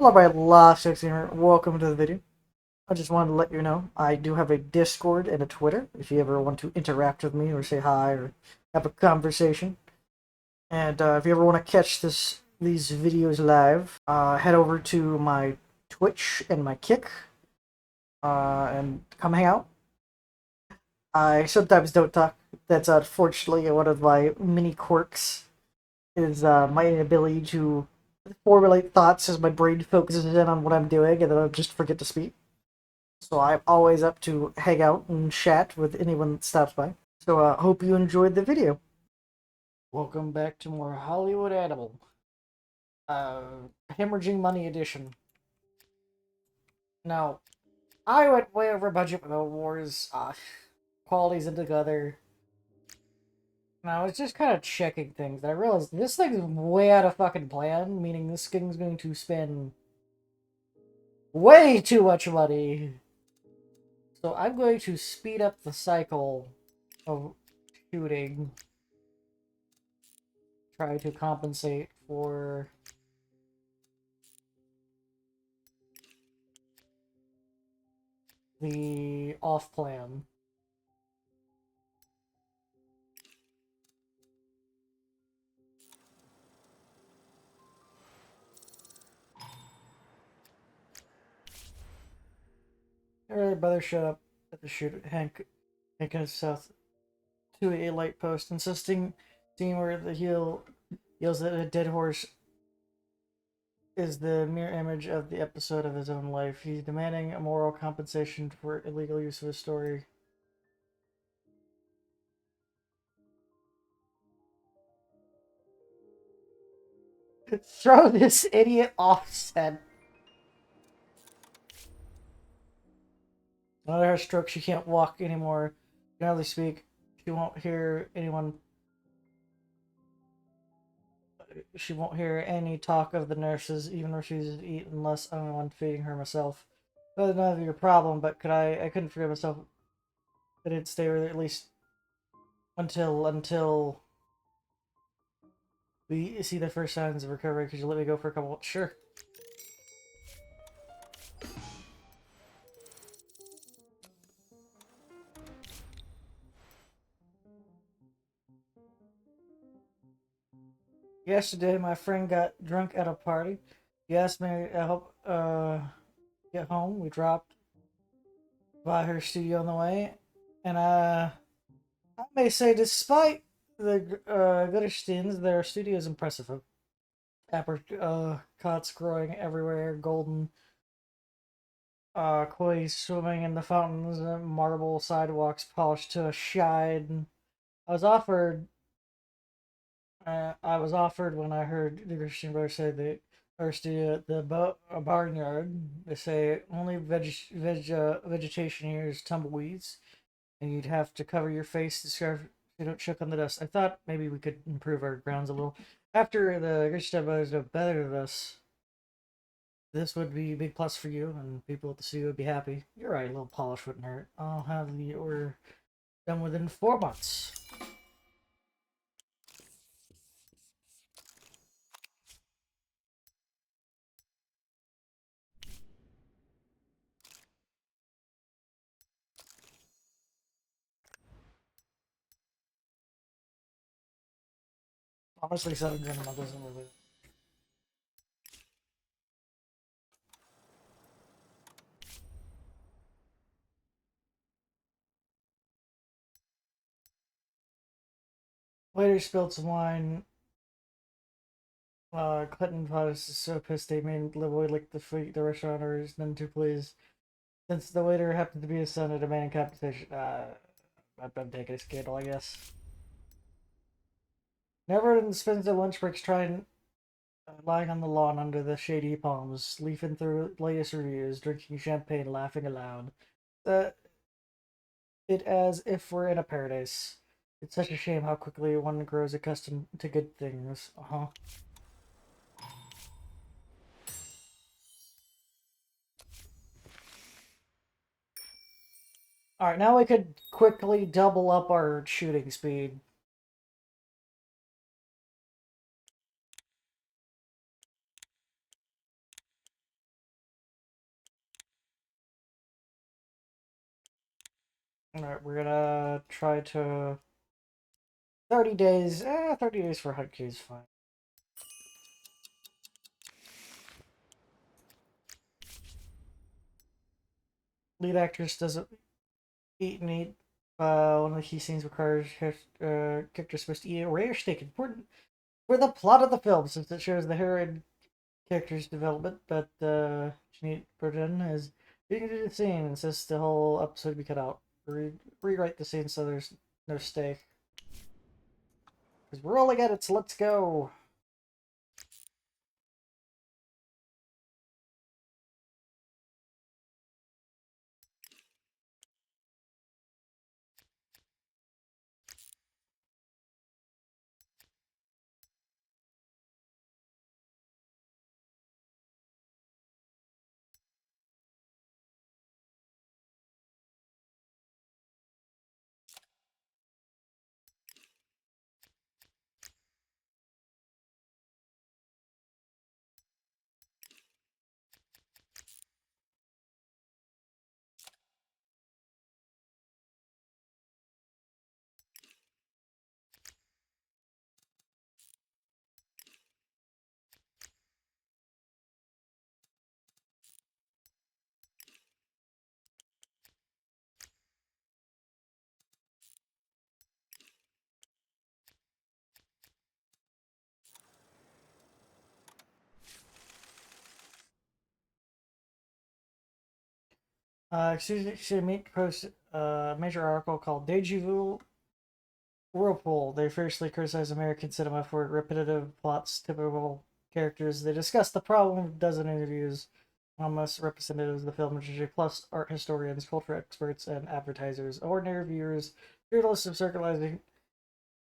Hello, my last gamer. Welcome to the video. I just wanted to let you know I do have a Discord and a Twitter if you ever want to interact with me or say hi or have a conversation. And if you ever want to catch these videos live, head over to my Twitch and my Kick and come hang out. I sometimes don't talk. That's unfortunately one of my mini quirks. Is my inability to formulate thoughts as my brain focuses in on what I'm doing, and then I just forget to speak. So I'm always up to hang out and chat with anyone that stops by. So hope you enjoyed the video. Welcome back to more Hollywood Animal. Hemorrhaging Money Edition. Now, I went way over budget with the wars. Qualities in together. And I was just kind of checking things. And I realized this thing's way out of fucking plan, meaning this thing's going to spend way too much money. So I'm going to speed up the cycle of shooting. Try to compensate for the off plan. Earlier, brother showed up at the shoot. Hank and South to a light post, insisting seeing where the heel yells that a dead horse is the mere image of the episode of his own life. He's demanding a moral compensation for illegal use of his story. Throw this idiot off set. Another her stroke, she can't walk anymore. She can hardly speak. She won't hear anyone. She won't hear any talk of the nurses, even refuses to eat unless I'm the one feeding her myself. That's none of your problem, but I couldn't forgive myself. I didn't stay with her at least until we see the first signs of recovery. Could you let me go for a couple? Sure. Yesterday, my friend got drunk at a party. He asked me to help get home. We dropped by her studio on the way, and I may say, despite the goodish things, their studio is impressive. Apricots growing everywhere, golden koi swimming in the fountains, marble sidewalks polished to a shine. I was offered I was offered when I heard the Christian brother say that our studio at the barnyard. They say only vegetation here is tumbleweeds, and you'd have to cover your face to scarf so you don't choke on the dust. I thought maybe we could improve our grounds a little. After the Christian brothers do better than us, this would be a big plus for you, and people at the studio would be happy. You're right, a little polish wouldn't hurt. I'll have the order done within 4 months. Honestly, 7 grand a month isn't really. Later, spilled some wine. Clinton was so pissed they made Livoy lick the restaurant owners, none too pleased. Since the waiter happened to be his son, a demanding compensation. I'm taking a scandal, I guess. Never spends their lunch breaks trying lying on the lawn under the shady palms, leafing through latest reviews, drinking champagne, laughing aloud. Uh, it as if we're in a paradise. It's such a shame how quickly one grows accustomed to good things. Uh-huh. Alright, now we could quickly double up our shooting speed. Alright, we're gonna try to 30 days. 30 days for Haiku is fine. Lead actress doesn't eat and eat. One of the key scenes requires character supposed to eat a rare steak. Important for the plot of the film, since it shows the heroine character's development. But Jeanette Burden is reading through the scene and says the whole episode be cut out. Rewrite the scene so there's no steak. Because we're rolling edits. Let's go. Excuse me, post a major article called Deja Vu Whirlpool. They fiercely criticize American cinema for repetitive plots, typical characters. They discuss the problem with a dozen interviews amongst representatives of the film industry, plus art historians, culture experts, and advertisers. Ordinary viewers, fearless of circulating.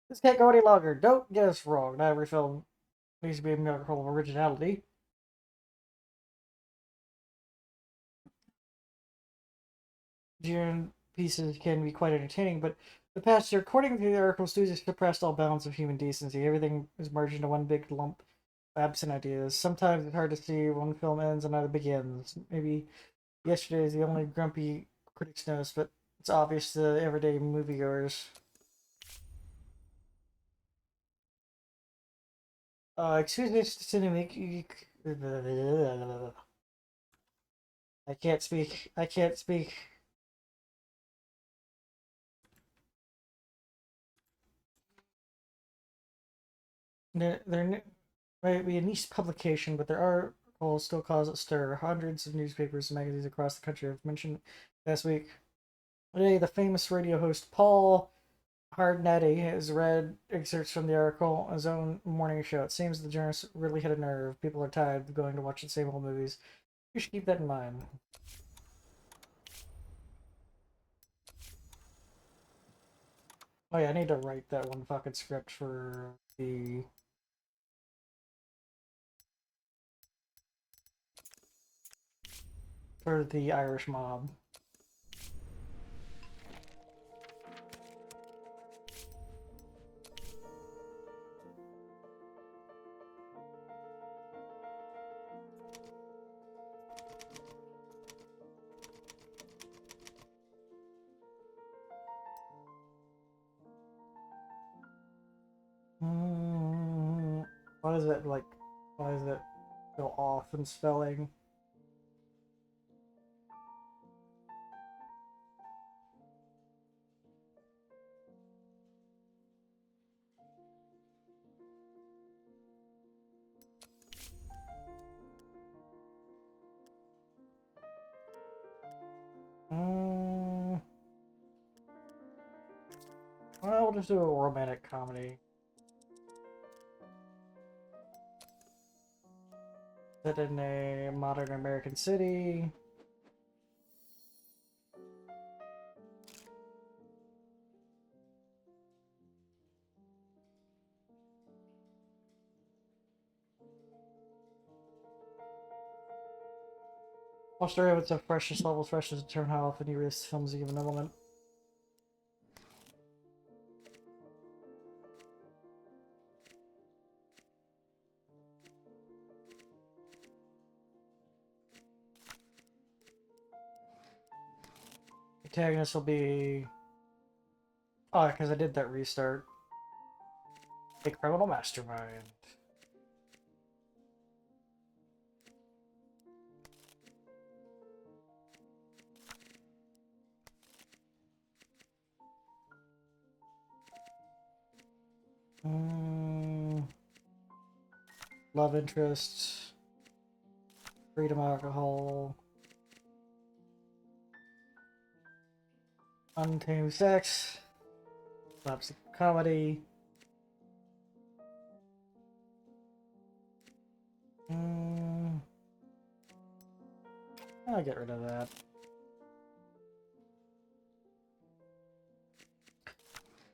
This can't go any longer. Don't get us wrong. Not every film needs to be a miracle of originality. June pieces can be quite entertaining, but the past year, according to the article, studios suppressed all bounds of human decency. Everything is merged into one big lump of absent ideas. Sometimes it's hard to see when film ends and another begins. Maybe yesterday is the only grumpy critics notice, but it's obvious to everyday moviegoers. Excuse me, cinema. I can't speak. I can't speak. There might be a niche publication, but their article still cause a stir. Hundreds of newspapers and magazines across the country have mentioned last week. Today, the famous radio host Paul Hardnetty has read excerpts from the article on his own morning show. It seems the journalist really hit a nerve. People are tired of going to watch the same old movies. You should keep that in mind. Oh yeah, I need to write that one fucking script for the Irish mob. Why is it like? Why is it so off in spelling? Well, we'll just do a romantic comedy. Set in a modern American city. Australia with the freshest levels, freshest to determine how often you release films a given element. protagonist will be... Oh, because I did that restart. A criminal mastermind. Love interest. Freedom alcohol. Untamed sex. Slapstick comedy. I'll get rid of that.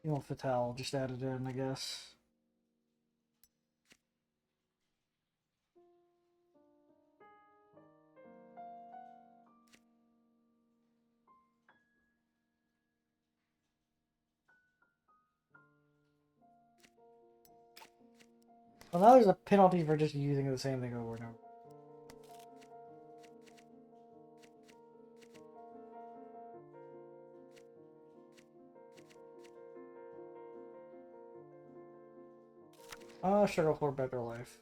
Femme fatale, just added in, I guess. Well, now there's a penalty for just using the same thing over and over. Struggle for a better life.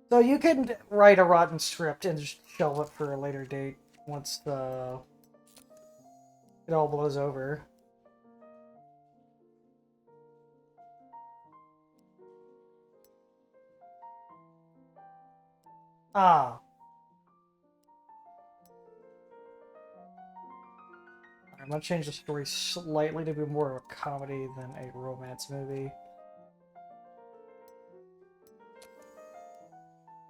So you can write a rotten script and just shelve it for a later date once it all blows over. Ah. I'm gonna change the story slightly to be more of a comedy than a romance movie.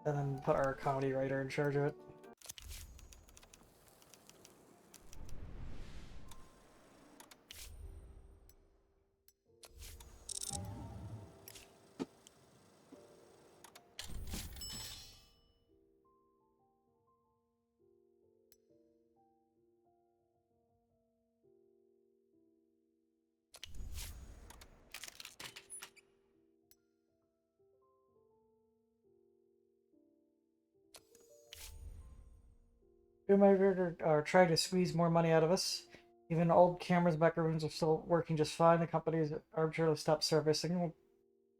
And then put our comedy writer in charge of it. Filmmakers are trying to squeeze more money out of us. Even old cameras back rooms are still working just fine. The companies arbitrarily stopped servicing them,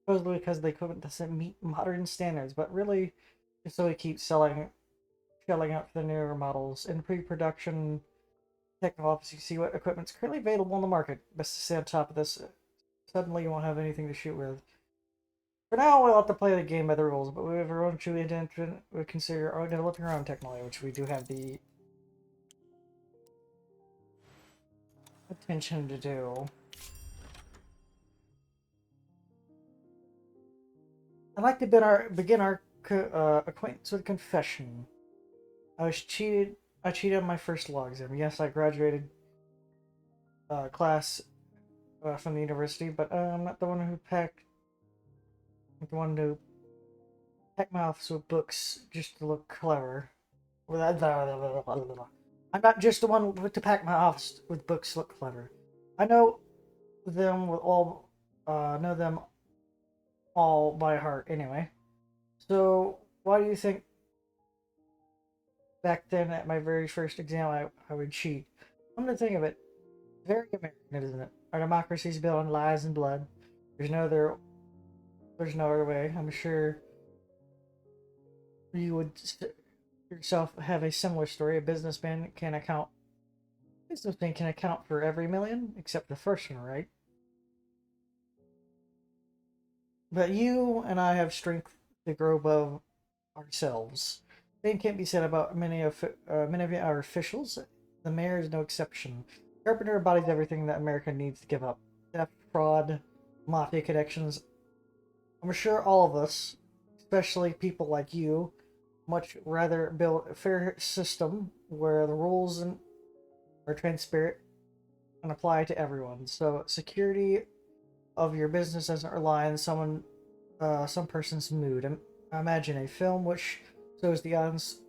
supposedly because the equipment doesn't meet modern standards, but really just so we keep shelling out for the newer models. In pre-production technical office, you see what equipment's currently available on the market. Best to stay on top of this. Suddenly you won't have anything to shoot with. For now, we'll have to play the game by the rules, but if we're going to we consider developing our own technology, which we do have the attention to do. I'd like to begin our acquaintance with confession. I cheated on my first law exam. Yes, I graduated class from the university, but I'm not the one who packed. I'm the one who packed my office with books just to look clever. I'm not just the one to pack my office with books to look clever. I know them with all know them all by heart anyway. So why do you think back then at my very first exam I would cheat? Come to think of it, very American, isn't it? Our democracy is built on lies and blood. There's no other way. I'm sure you would yourself have a similar story. Businessman can account for every million except the first one, right? But you and I have strength to grow above ourselves. Same can't be said about many of our officials. The mayor is no exception. Carpenter embodies everything that America needs to give up: theft, fraud, mafia connections. I'm sure all of us, especially people like you, much rather build a fair system where the rules are transparent and apply to everyone. So security of your business doesn't rely on some person's mood. Imagine a film which shows the audience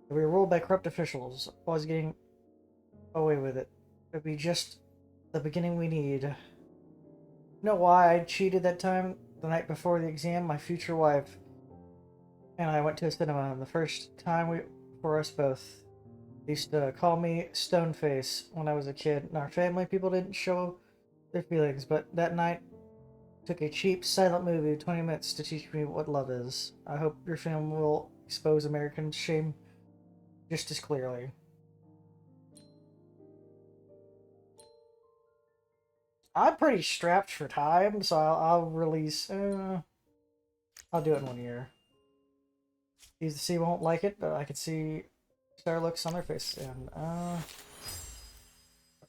that we are ruled by corrupt officials, always getting away with it. It'd be just the beginning we need. know why I cheated that time? The night before the exam, my future wife and I went to a cinema, and the first time for us both, they used to call me Stoneface when I was a kid. In our family, people didn't show their feelings, but that night took a cheap, silent movie, 20 minutes, to teach me what love is. I hope your film will expose American shame just as clearly. I'm pretty strapped for time, so I'll release. I'll do it in 1 year. These C won't like it, but I can see star looks on their face. And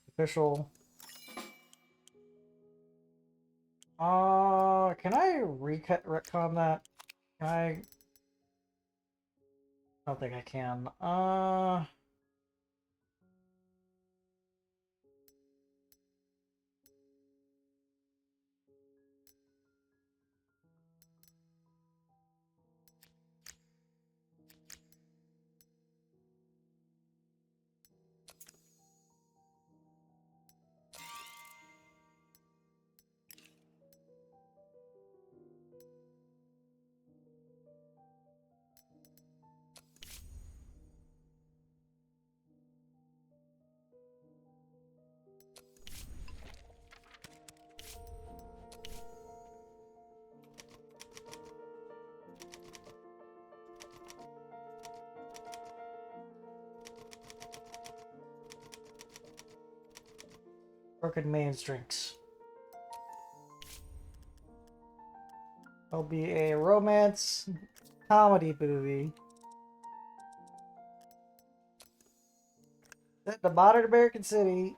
official. Can I retcon that? Can I don't think I can. Broken Man's Drinks. It'll be a romance comedy movie. Set in the modern American city.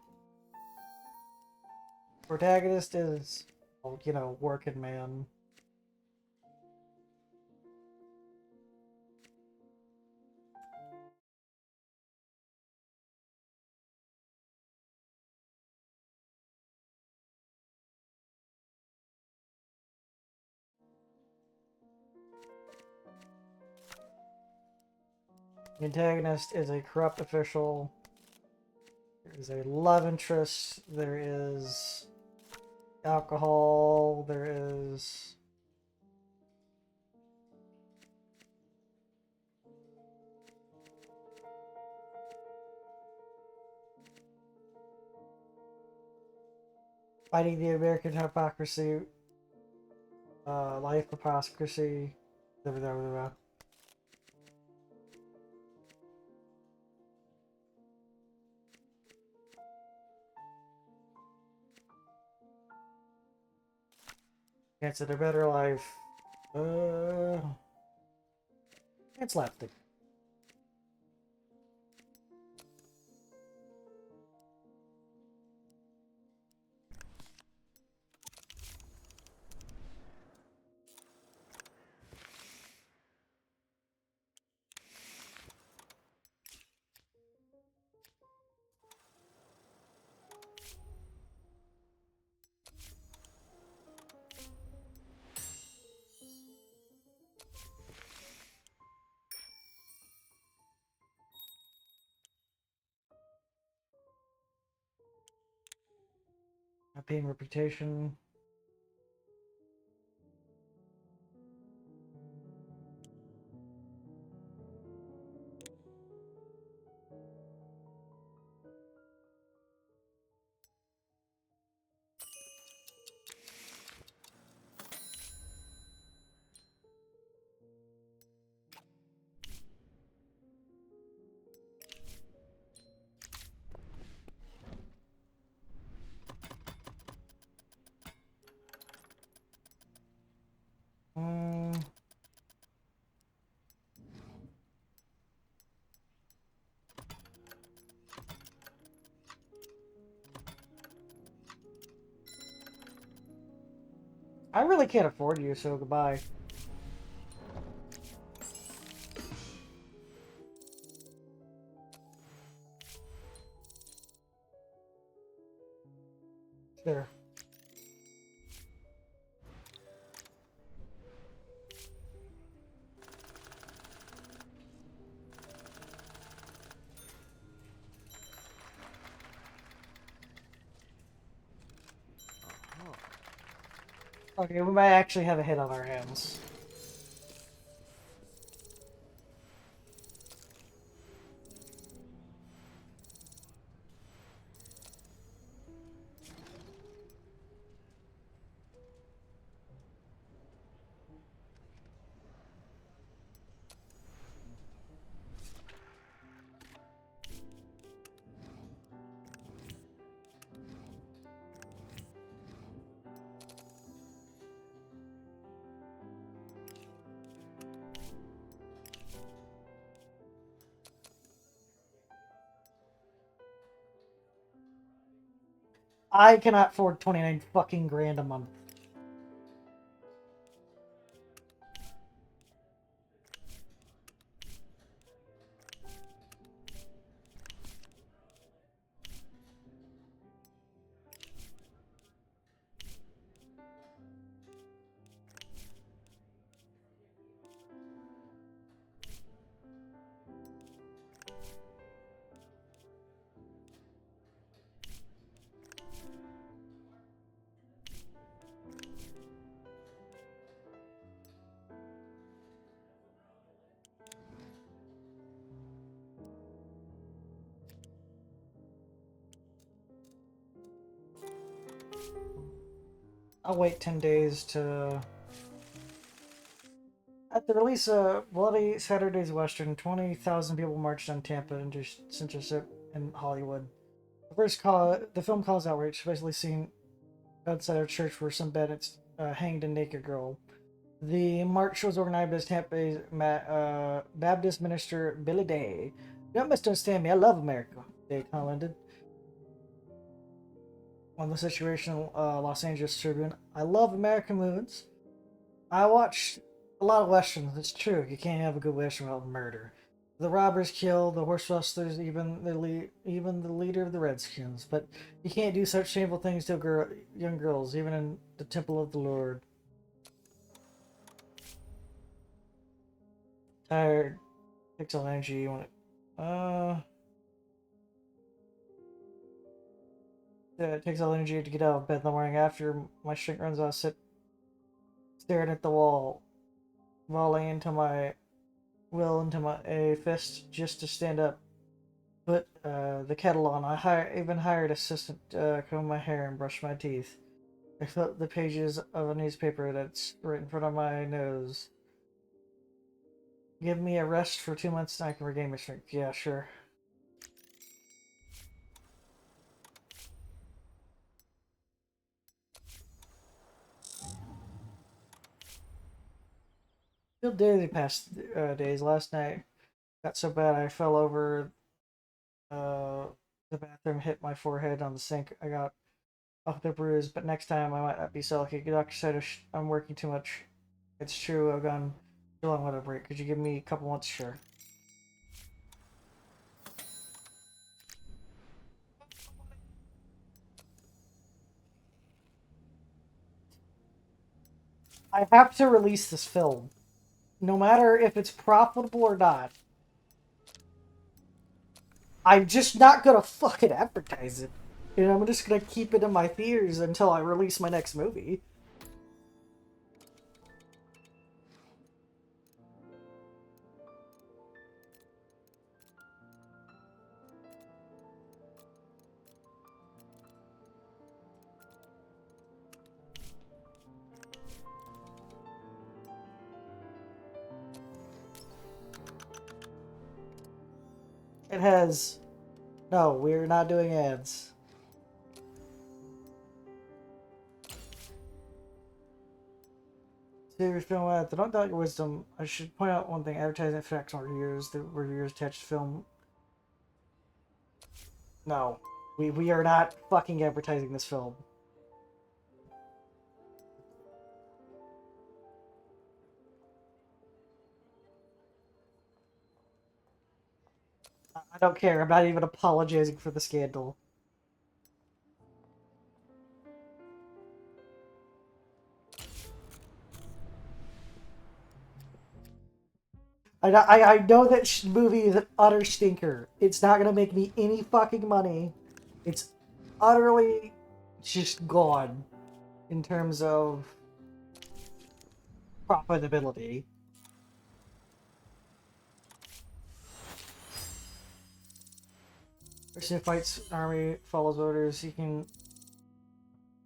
Protagonist is, well, you know, working man. The antagonist is a corrupt official. There is a love interest. There is alcohol. There is fighting the American hypocrisy, life hypocrisy. Blah, blah, blah, blah. It's a better life. It's lefty. Paying reputation. I really can't afford you, so goodbye. There. Okay, we might actually have a hit on our hands. I cannot afford 29 fucking grand a month. I'll wait 10 days to... At the release of Bloody Saturday's Western, 20,000 people marched on Tampa into censorship in Hollywood. The film calls outrage, especially seen outside of church where some bandits hanged a naked girl. The march was organized by Tampa's Baptist minister Billy Day. You don't misunderstand me. I love America, Day commented on the situation Los Angeles Tribune. I love American movies. I watched a lot of westerns. It's true. You can't have a good western without murder. The robbers kill, the horse rustlers, even the leader of the Redskins. But you can't do such shameful things to young girls, even in the temple of the Lord. Tired. Pixel energy. You want it? It takes all energy to get out of bed in the morning. After my strength runs out, I sit staring at the wall, volleying into my a fist just to stand up. Put the kettle on. I even hired assistant to comb my hair and brush my teeth. I flipped the pages of a newspaper that's right in front of my nose. Give me a rest for 2 months and I can regain my strength. Yeah, sure. Feel daily past days. Last night got so bad I fell over the bathroom, hit my forehead on the sink. I got off the bruise, but next time I might not be so lucky. Doctor said I'm working too much. It's true, I've gone too long without a break. Could you give me a couple months? Sure. I have to release this film, no matter if it's profitable or not. I'm just not gonna fucking advertise it. And I'm just gonna keep it in my theaters until I release my next movie. It has... No, we're not doing ads. Serious film ads. Don't doubt your wisdom. I should point out one thing. Advertising effects on reviewers. The reviewers attached to film. No. We are not fucking advertising this film. I don't care. I'm not even apologizing for the scandal. I know that movie is an utter stinker. It's not gonna make me any fucking money. It's utterly just gone in terms of profitability. Person who fights army, follows orders, he can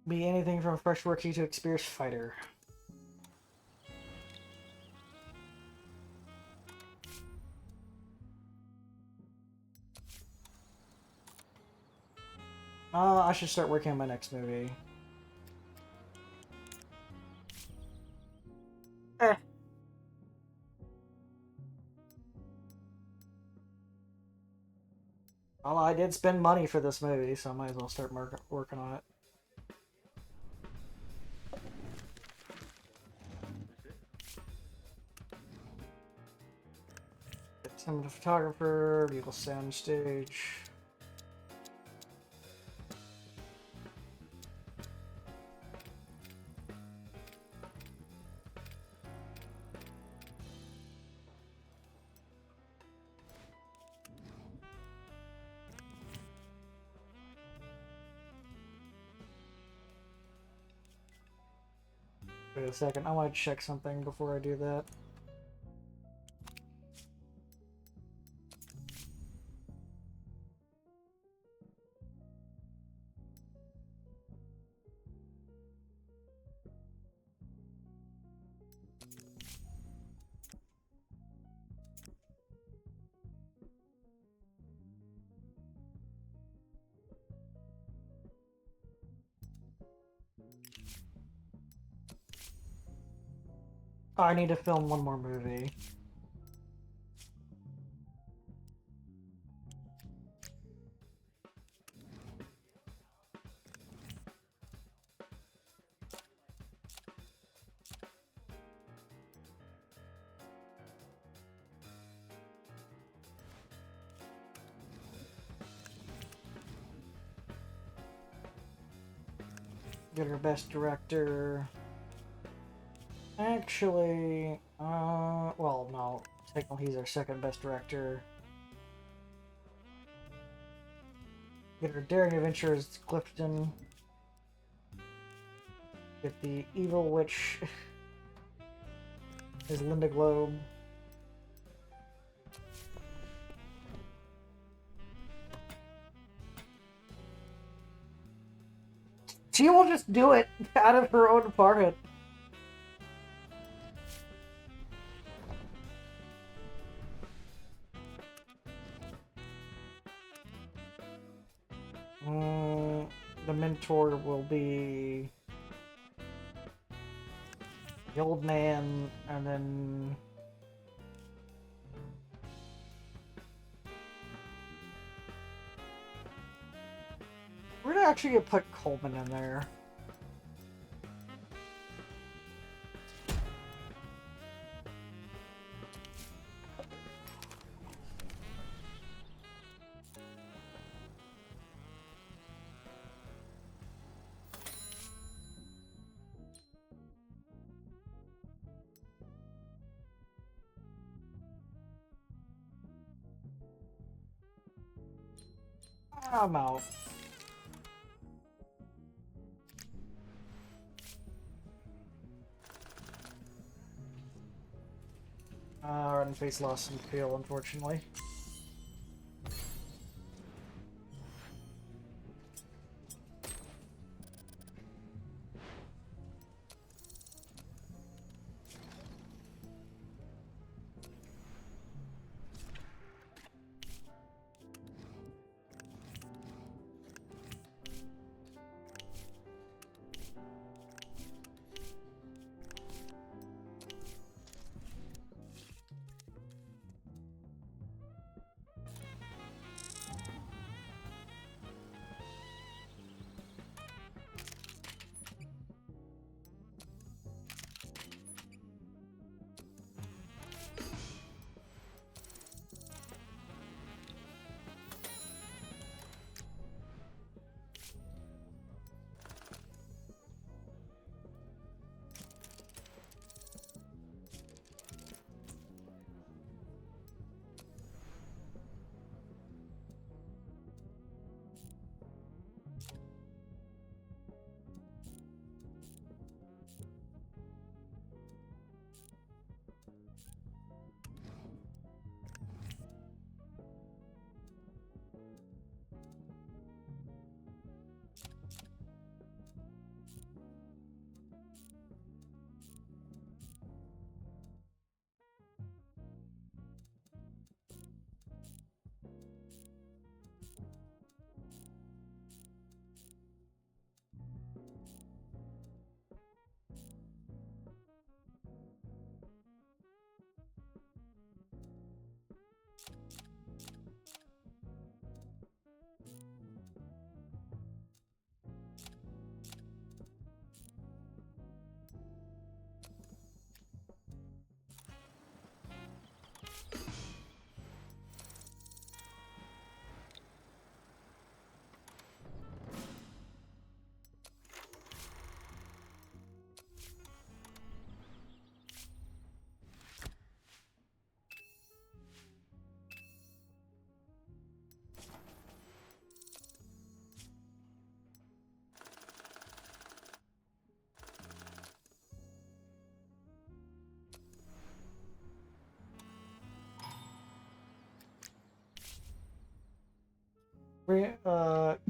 be anything from a fresh rookie to experienced fighter. I should start working on my next movie. Eh. Well, I did spend money for this movie, so I might as well start working on it. I'm the photographer, legal sound stage. Wait a second, I want to check something before I do that. Oh, I need to film one more movie. Get her best director. Actually, well, no. Technically, he's our second best director. Get her Daring Adventures, Clifton. Get the Evil Witch is Linda Globe. She will just do it out of her own apartment. The mentor will be the old man, and then we're gonna actually put Coleman in there. I'm out. Red Face lost some feel, unfortunately.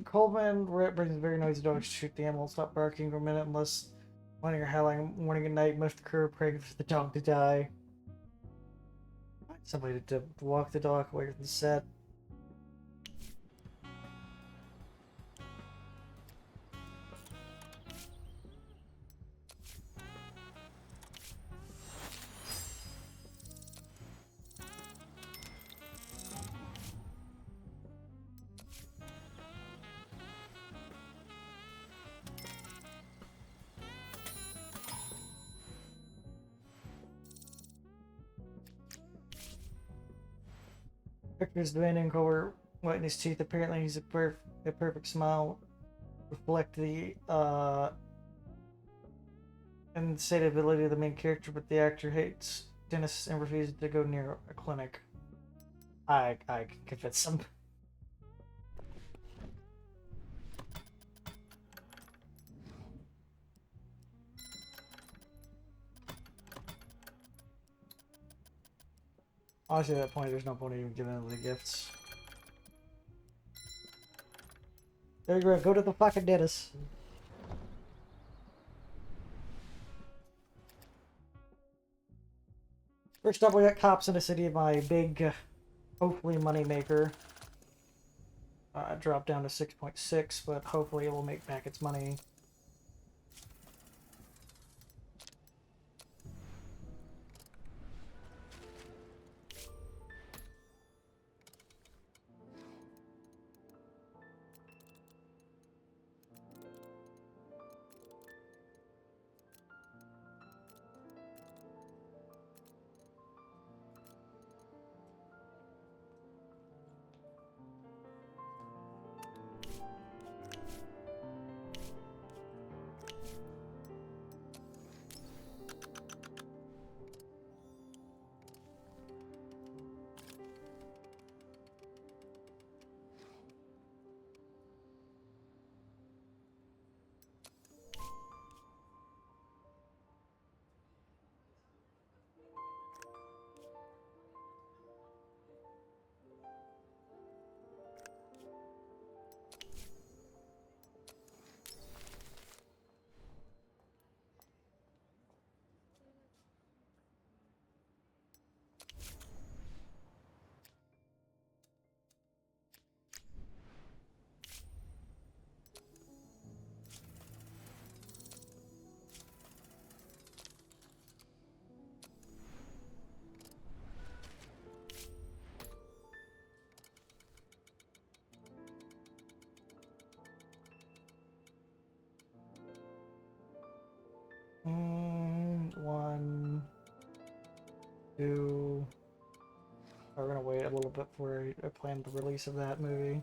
Coleman brings a very noisy dog to shoot the animal. Stop barking for a minute unless whining or howling morning and night. Must occur praying for the dog to die. Find somebody to walk the dog away from the set. Victor's demanding cover whiten his teeth. Apparently, he's a perfect smile. Reflect the insatiability of the main character, but the actor hates dentists and refuses to go near a clinic. I can convince him. Honestly, at that point, there's no point even giving them the gifts. There you go to the fucking dentist. First up, we got Cops in the City, my big, hopefully, moneymaker. Dropped down to 6.6, but hopefully it will make back its money. One, two. We're gonna wait a little bit for I plan the release of that movie.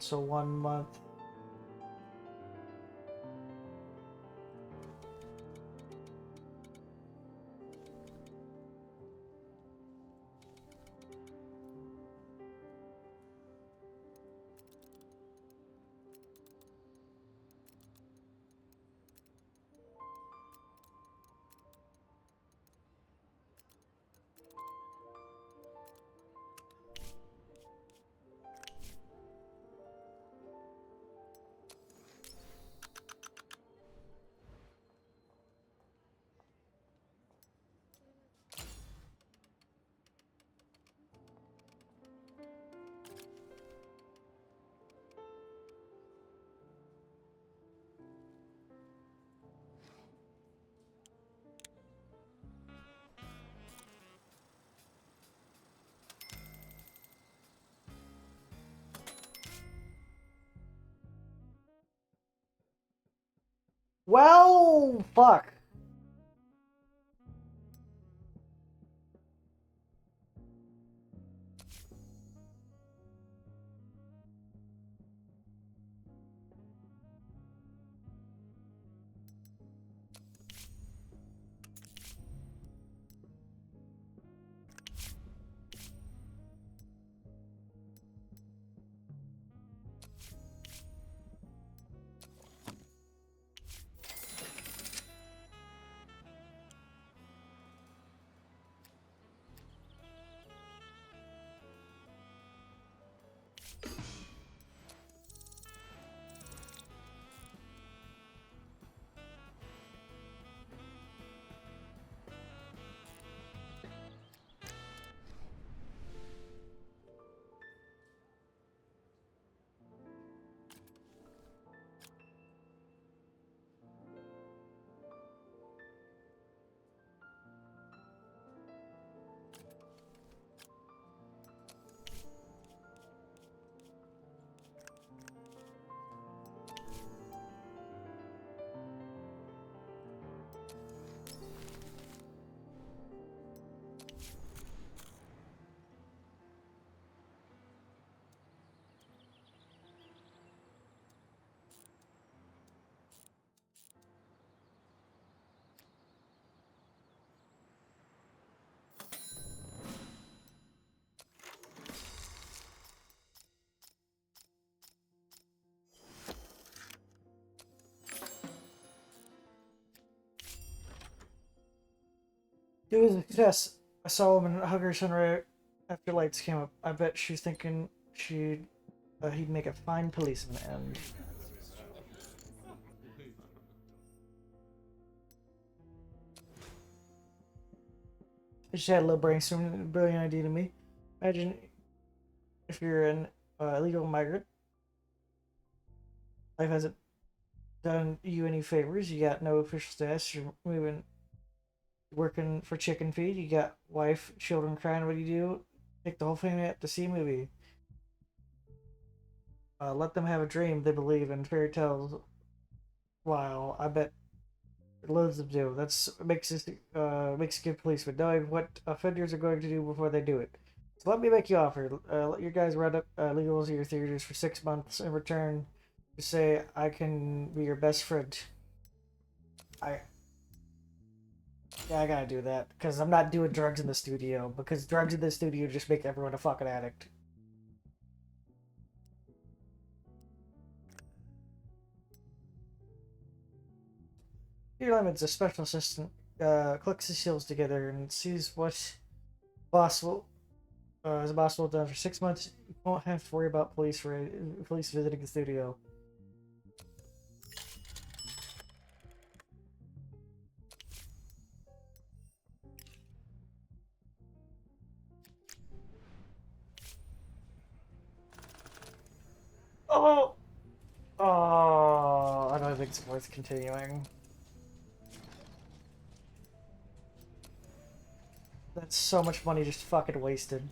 so 1 month. Well, fuck. It was a success. I saw him and hug her son right after lights came up. I bet she's thinking he'd make a fine policeman. And I just had a little brainstorming, brilliant idea to me. Imagine if you're an illegal migrant. Life hasn't done you any favors. You got no official status. You're moving, working for chicken feed. You got wife, children crying. What do? Take the whole family out to see a movie. Let them have a dream they believe in fairy tales. While I bet loads of do. That's makes a good policeman, knowing what offenders are going to do before they do it. So let me make you offer. Let your guys run up legals of your theaters for 6 months in return. To say I can be your best friend. I Yeah, I gotta do that because I'm not doing drugs in the studio because drugs in the studio just make everyone a fucking addict. Peter Lemon's a special assistant. Clicks his heels together and sees what possible is possible done for 6 months. You won't have to worry about police visiting the studio. Oh, I don't think it's worth continuing. That's so much money just fucking wasted.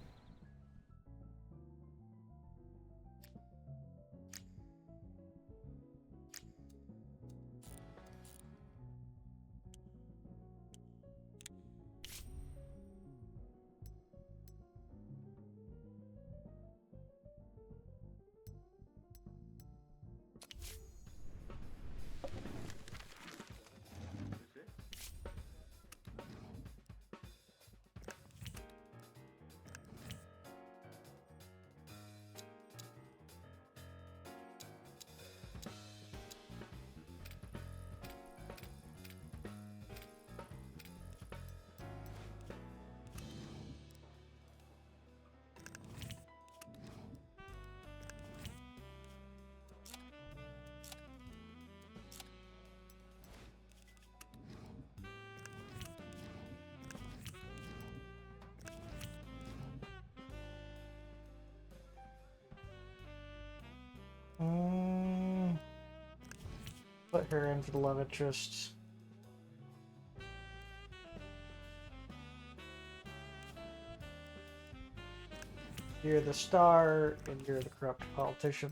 her in for the love interest. You're the star, and you're the corrupt politician.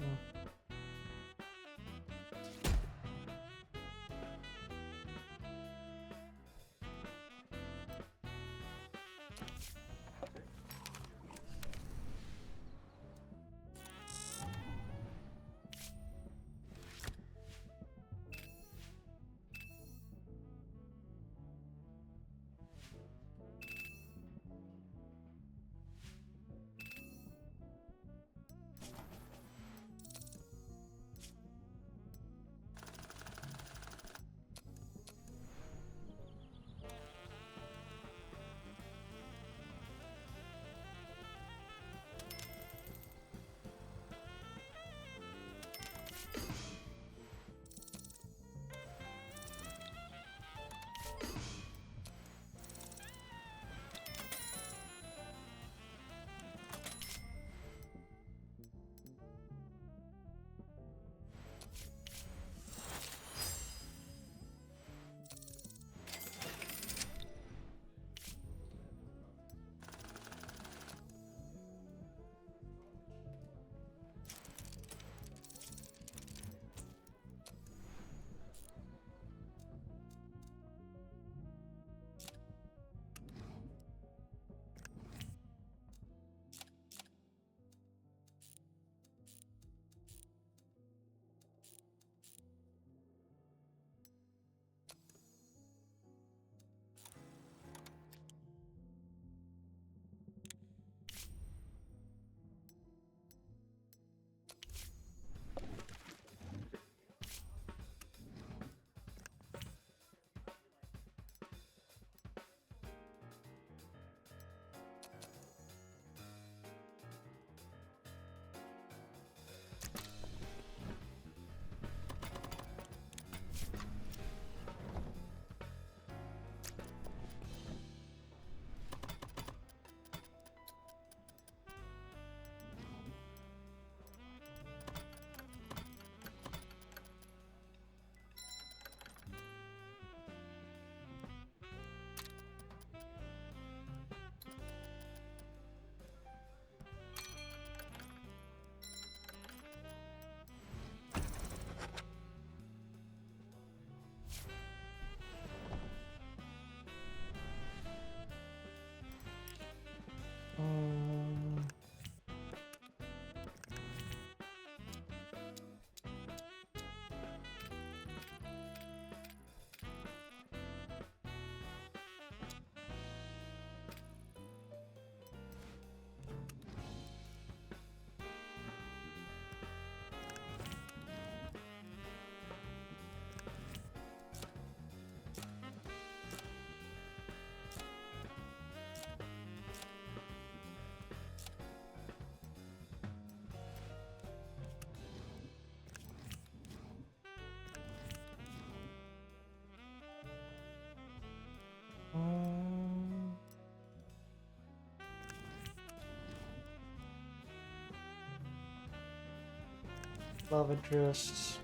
Love interests.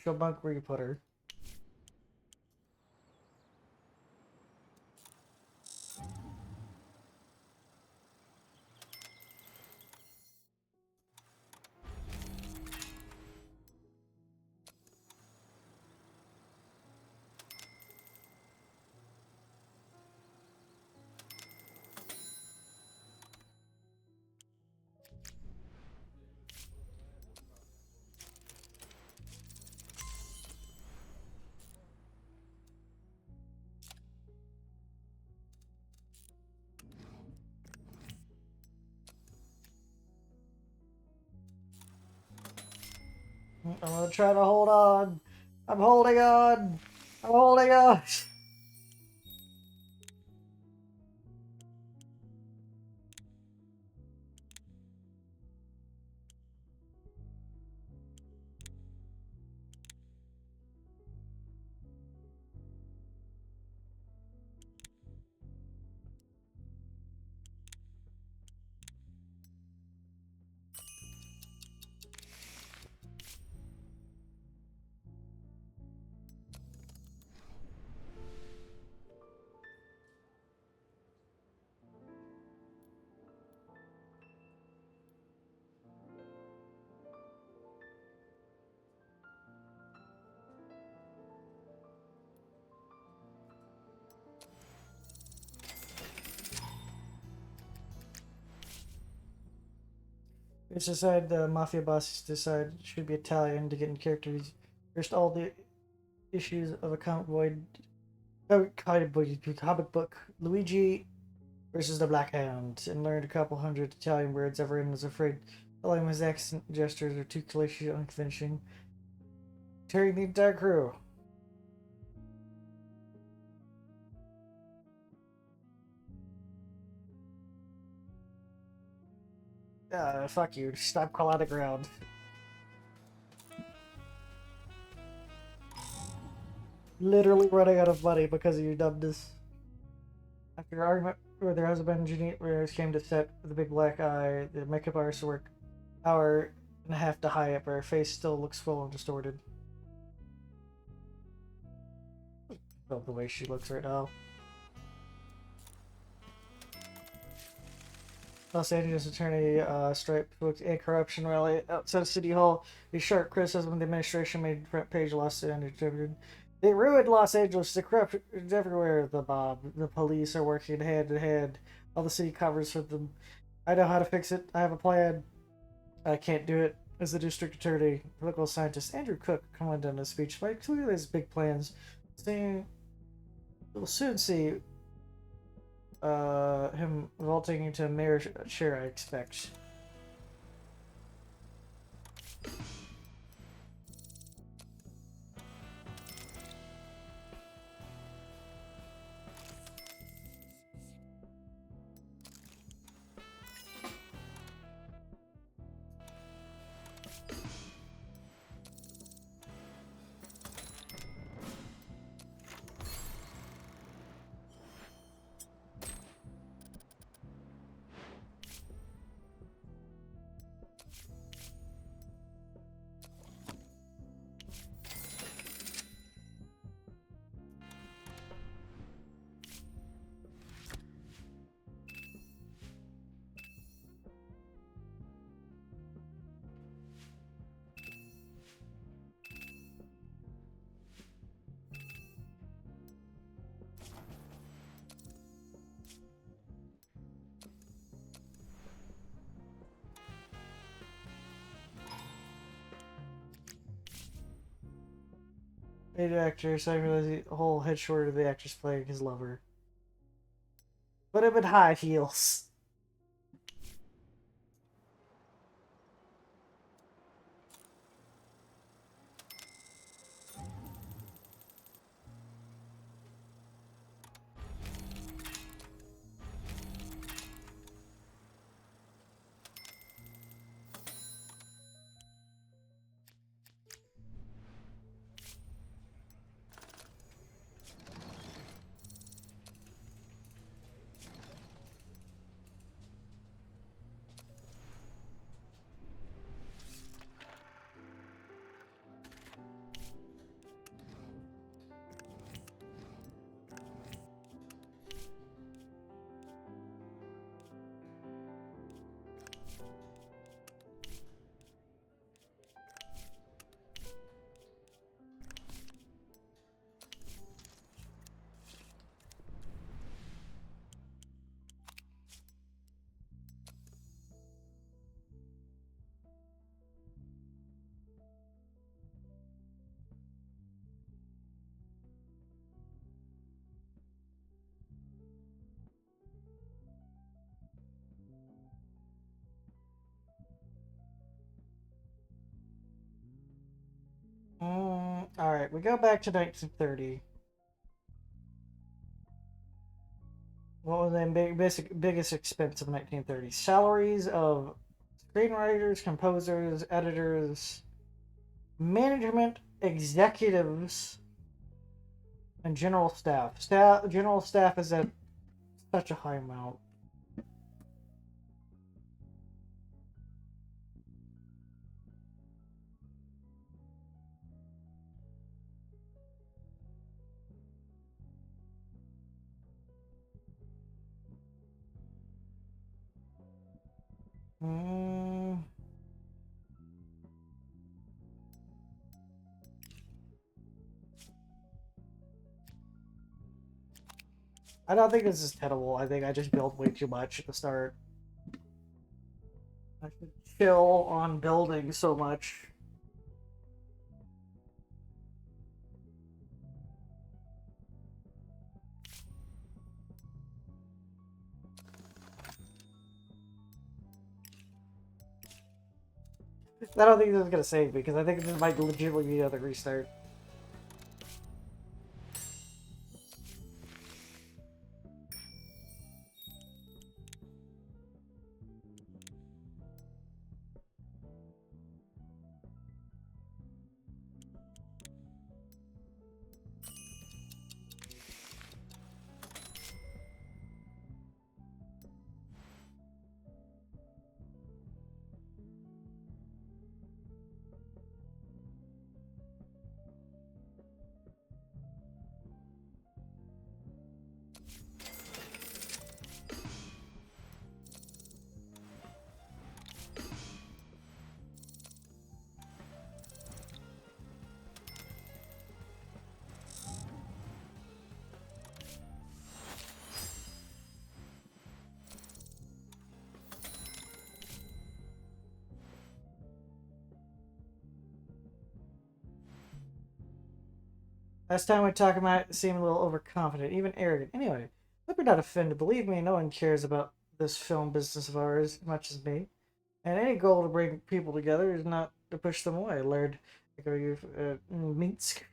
Show bunk where you put her. I'm gonna try to hold on. I'm holding on. I'm holding on. It's decided the mafia bosses decide it should be Italian to get in character. First, all the issues of a comic book Luigi versus the Black Hand, and learned a couple hundred Italian words. Everyone was afraid telling his accent gestures are too cliche and unconvincing, tearing the entire crew. Fuck you. Stop crawl out of the ground. Literally running out of money because of your dumbness. After an argument where there has been engineers came to set the big black eye, the makeup artist worked hour and a half to hide it, but her face still looks full and distorted. Love the way she looks right now. Los Angeles attorney Stripe booked a corruption rally outside City Hall. A sharp criticism of the administration made front page Los Angeles. They ruined Los Angeles. The corruption is everywhere. The police are working hand in hand. All the city covers for them. I know how to fix it. I have a plan. I can't do it. As the district attorney, political scientist Andrew Cook commented on his speech, but clearly has big plans. We'll soon see him vaulting into mayor chair, I expect. Paid actor, so I realized the whole head shorter of the actress playing his lover. Put him in high heels. Alright, we go back to 1930. What was the biggest expense of 1930? Salaries of screenwriters, composers, editors, management, executives, and general staff. General staff is at such a high amount. I don't think this is tenable. I think I just built way too much at the start. I should chill on building so much. I don't think this is gonna save me because I think this might legitimately be another restart. Last time we talked about it seemed a little overconfident, even arrogant. Anyway, hope you're not offended. Believe me, no one cares about this film business of ours as much as me. And any goal to bring people together is not to push them away. I learned Minsk.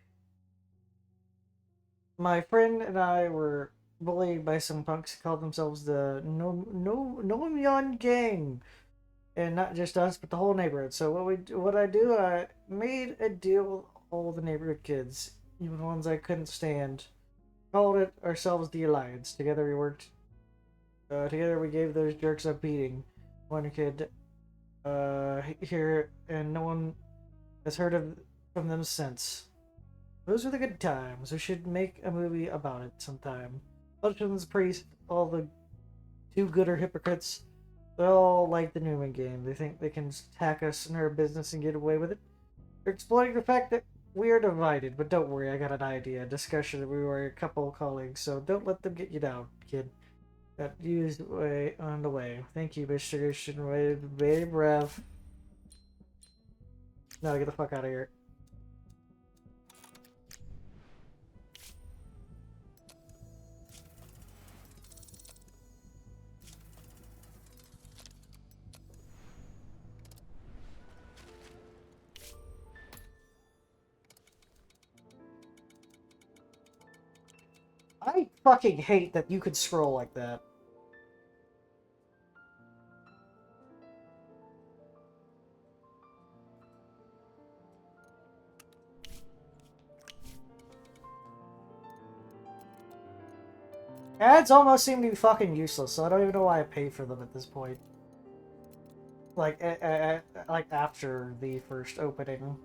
My friend and I were bullied by some punks who called themselves the No Gang, and not just us, but the whole neighborhood. So what I do, I made a deal with all the neighborhood kids, even the ones I couldn't stand. Called it ourselves the Alliance. Together we worked. Together we gave those jerks a beating. One kid here, and no one has heard of from them since. Those were the good times. We should make a movie about it sometime. Hutchins priest, all the do-gooder hypocrites, they all like the Newman game. They think they can hack us in our business and get away with it. They're exploiting the fact that we are divided, but don't worry, I got an idea. A discussion that we were a couple of colleagues, so don't let them get you down, kid. Got used way on the way. Thank you, Mr. Christian. Way breath. No, get the fuck out of here. I fucking hate that you could scroll like that. Ads almost seem to be fucking useless, so I don't even know why I pay for them at this point. Like after the first opening.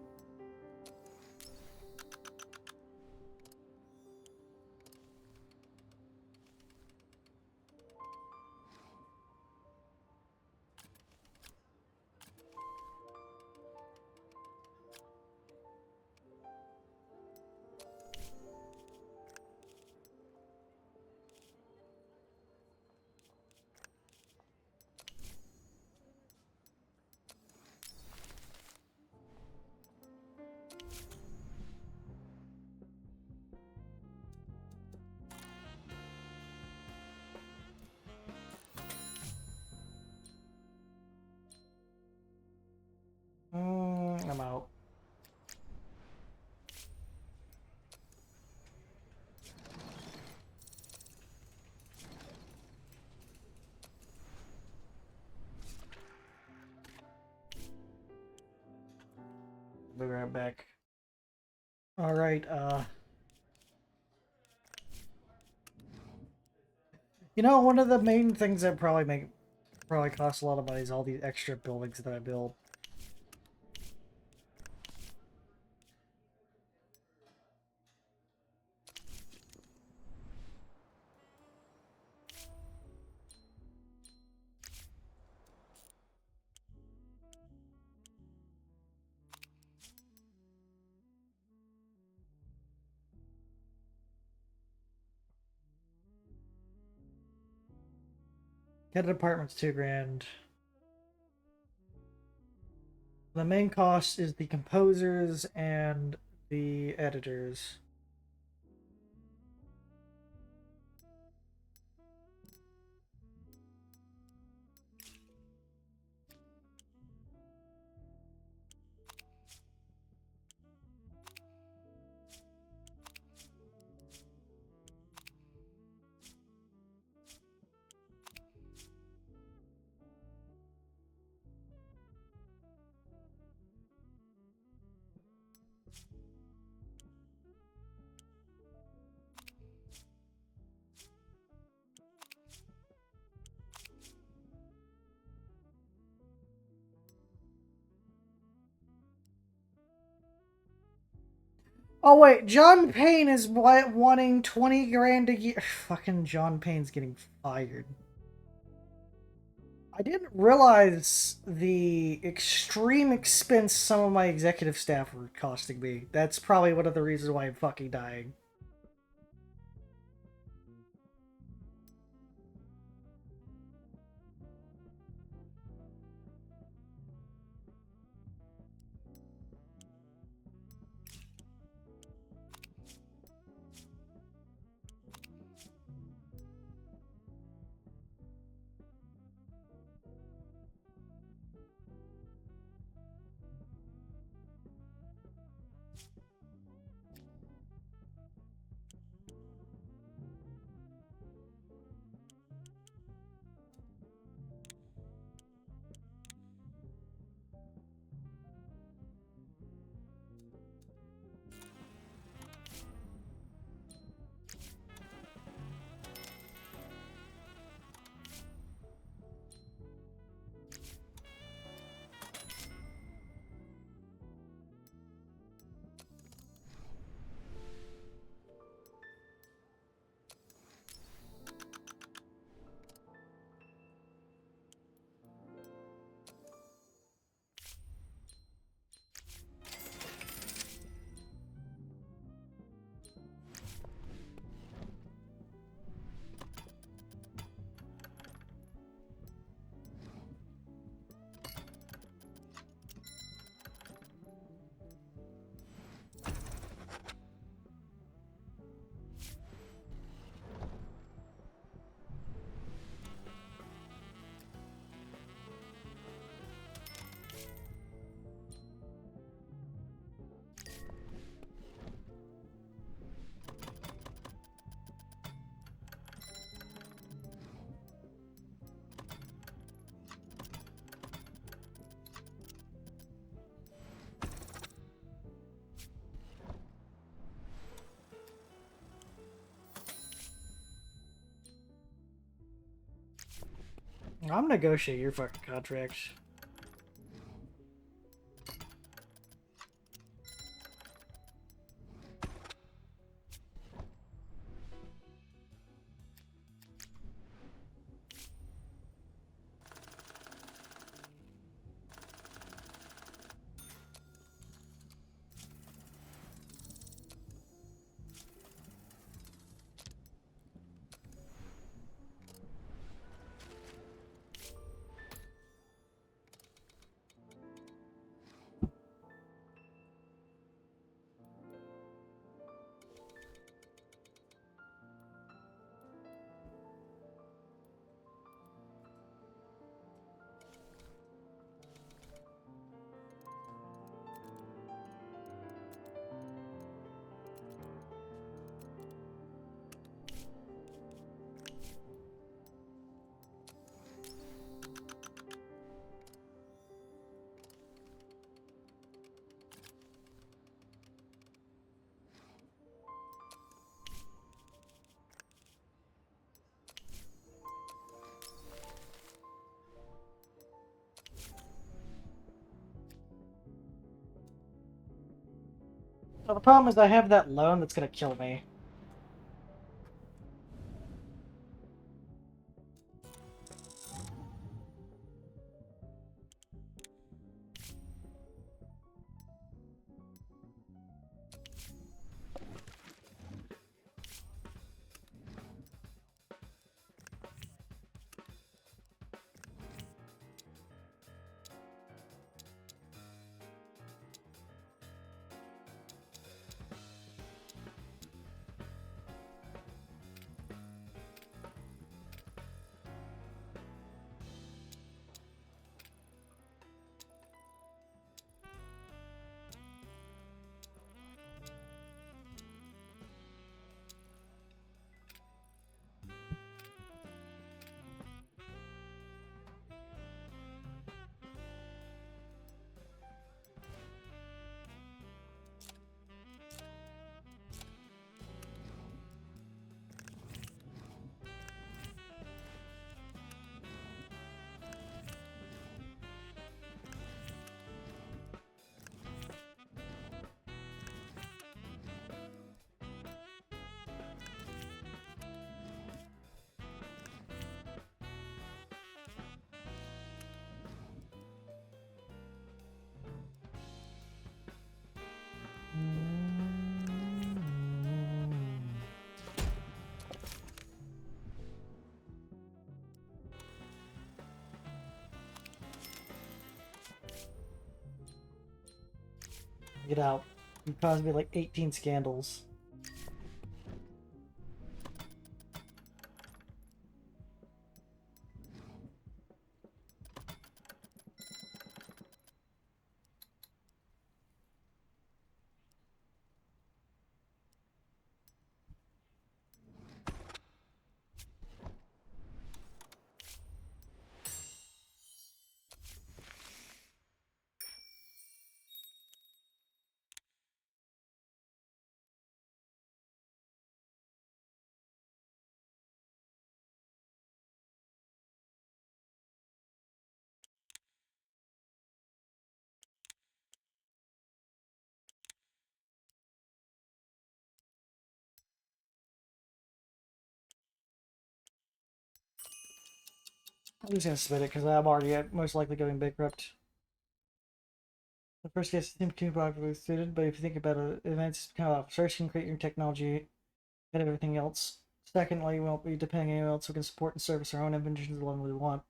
I'm out. Be right back. Alright, you know, one of the main things that probably cost a lot of money is all these extra buildings that I build. Get an apartment's $2 grand. The main cost is the composers and the editors. Oh wait, John Payne is wanting 20 grand a year. Fucking John Payne's getting fired. I didn't realize the extreme expense some of my executive staff were costing me. That's probably one of the reasons why I'm fucking dying. I'm negotiating your fucking contracts. So the problem is I have that loan that's gonna kill me. Get out. You caused me like 18 scandals. I'm just gonna spit it because I'm already most likely going bankrupt. The first case seems too popularly suited, but if you think about it, events kind of first can create your technology and everything else. Secondly, we won't be depending on anyone else who can support and service our own inventions the one we want.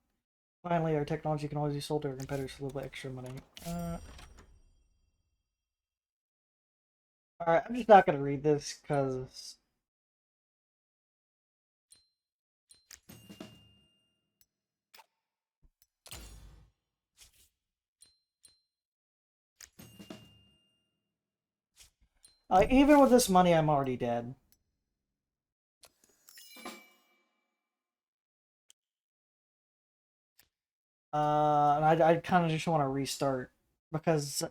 Finally, our technology can always be sold to our competitors for a little bit extra money. Alright, I'm just not gonna read this because even with this money, I'm already dead. And I kind of just want to restart because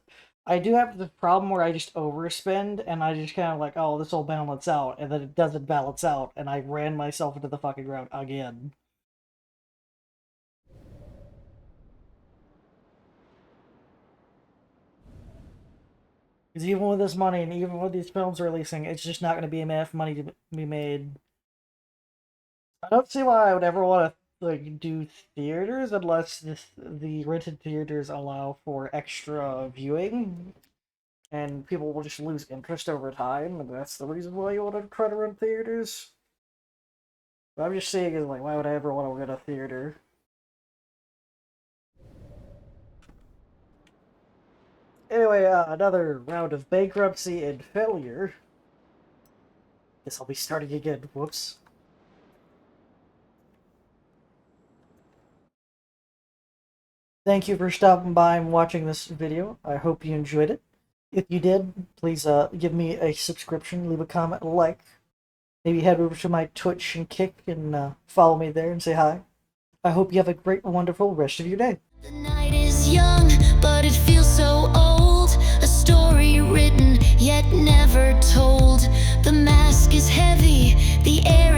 I do have the problem where I just overspend and I just kind of like, oh, this will balance out, and then it doesn't balance out, and I ran myself into the fucking ground again. Because even with this money and even with these films releasing, it's just not going to be enough money to be made. I don't see why I would ever want to like do theaters unless the rented theaters allow for extra viewing, and people will just lose interest over time, and that's the reason why you want to try to rent theaters. But I'm just saying, is like, why would I ever want to rent a theater? Anyway, another round of bankruptcy and failure. Guess I'll be starting again. Whoops. Thank you for stopping by and watching this video. I hope you enjoyed it. If you did, please give me a subscription, leave a comment, a like. Maybe head over to my Twitch and Kick and follow me there and say hi. I hope you have a great, wonderful rest of your day. The night is young, but it feels so old. A story written, yet never told. The mask is heavy, the air